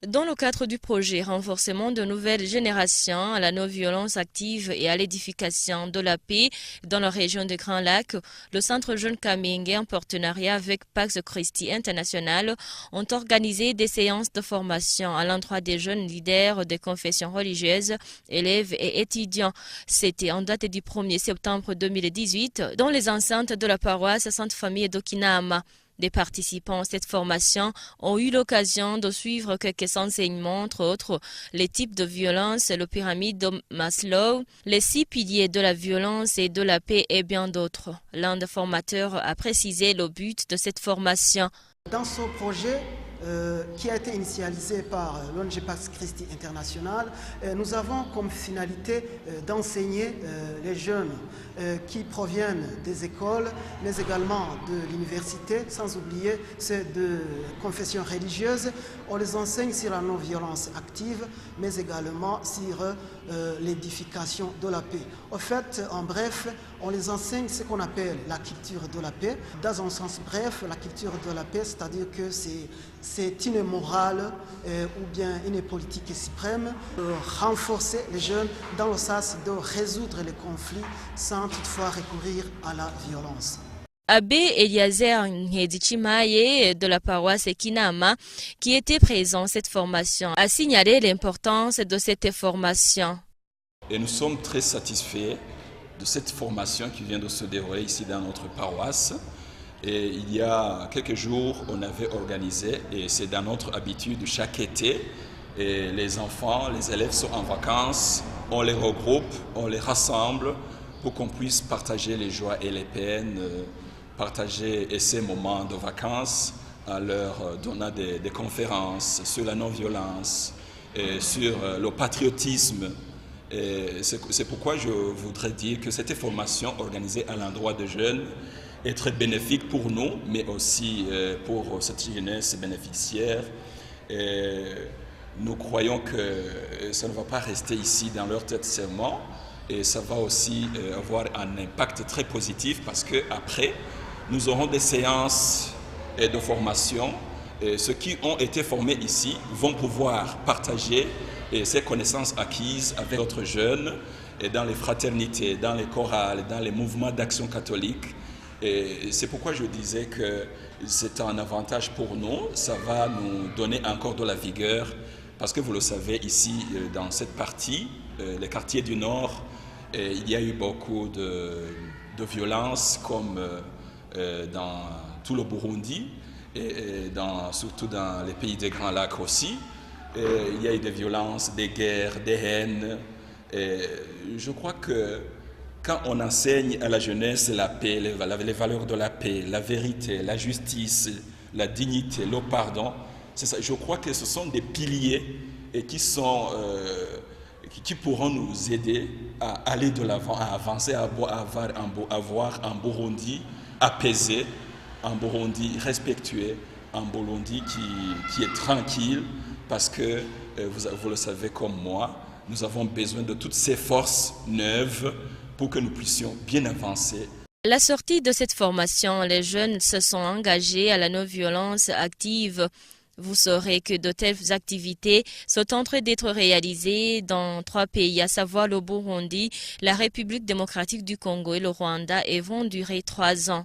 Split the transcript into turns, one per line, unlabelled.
Dans le cadre du projet Renforcement de nouvelles générations à la non-violence active et à l'édification de la paix dans la région des Grands Lacs, le Centre Jeune Kamenge, en partenariat avec Pax Christi International, ont organisé des séances de formation à l'endroit des jeunes leaders des confessions religieuses, élèves et étudiants. C'était en date du 1er septembre 2018 dans les enceintes de la paroisse Sainte-Famille d'Okinama. Les participants à cette formation ont eu l'occasion de suivre quelques enseignements, entre autres les types de violence, la pyramide de Maslow, les 6 piliers de la violence et de la paix et bien d'autres. L'un des formateurs a précisé le but de cette formation.
Dans ce projet qui a été initialisé par l'ONG Pax Christi International, nous avons comme finalité d'enseigner les jeunes qui proviennent des écoles, mais également de l'université, sans oublier ceux de confessions religieuses. On les enseigne sur la non-violence active, mais également sur l'édification de la paix. En fait, en bref, on les enseigne ce qu'on appelle la culture de la paix. Dans un sens bref, la culture de la paix, c'est-à-dire que c'est une morale ou bien une politique suprême de renforcer les jeunes dans le sens de résoudre les conflits sans toutefois recourir à la violence.
Abbé Eliezer Nhedichimaye de la paroisse Kinama, qui était présent à cette formation, a signalé l'importance de cette formation.
Et nous sommes très satisfaits de cette formation qui vient de se dérouler ici dans notre paroisse. Et il y a quelques jours, on avait organisé, et c'est dans notre habitude chaque été, et les enfants, les élèves sont en vacances, on les regroupe, on les rassemble pour qu'on puisse partager les joies et les peines, partager ces moments de vacances en leur donnant des conférences sur la non-violence, et sur le patriotisme. C'est pourquoi je voudrais dire que cette formation organisée à l'endroit de jeunes est très bénéfique pour nous, mais aussi pour cette jeunesse bénéficiaire. Et nous croyons que ça ne va pas rester ici dans leur tête seulement, et ça va aussi avoir un impact très positif parce qu'après, nous aurons des séances de formation. Et ceux qui ont été formés ici vont pouvoir partager ces connaissances acquises avec d'autres jeunes et dans les fraternités, dans les chorales, dans les mouvements d'action catholique. Et c'est pourquoi je disais que c'est un avantage pour nous, ça va nous donner encore de la vigueur, parce que vous le savez, ici, dans cette partie, les quartiers du Nord, il y a eu beaucoup de violences, comme dans tout le Burundi, et surtout dans les pays des Grands Lacs aussi. Il y a eu des violences, des guerres, des haines. Et je crois que quand on enseigne à la jeunesse la paix, les valeurs de la paix, la vérité, la justice, la dignité, le pardon, c'est ça. Je crois que ce sont des piliers et qui pourront nous aider à aller de l'avant, à avancer, à avoir un Burundi apaisé, un Burundi respectueux, un Burundi qui est tranquille, parce que, vous le savez comme moi, nous avons besoin de toutes ces forces neuves pour que nous puissions bien avancer.
À la sortie de cette formation, les jeunes se sont engagés à la non-violence active. Vous saurez que de telles activités sont en train d'être réalisées dans 3 pays, à savoir le Burundi, la République démocratique du Congo et le Rwanda, et vont durer 3 ans.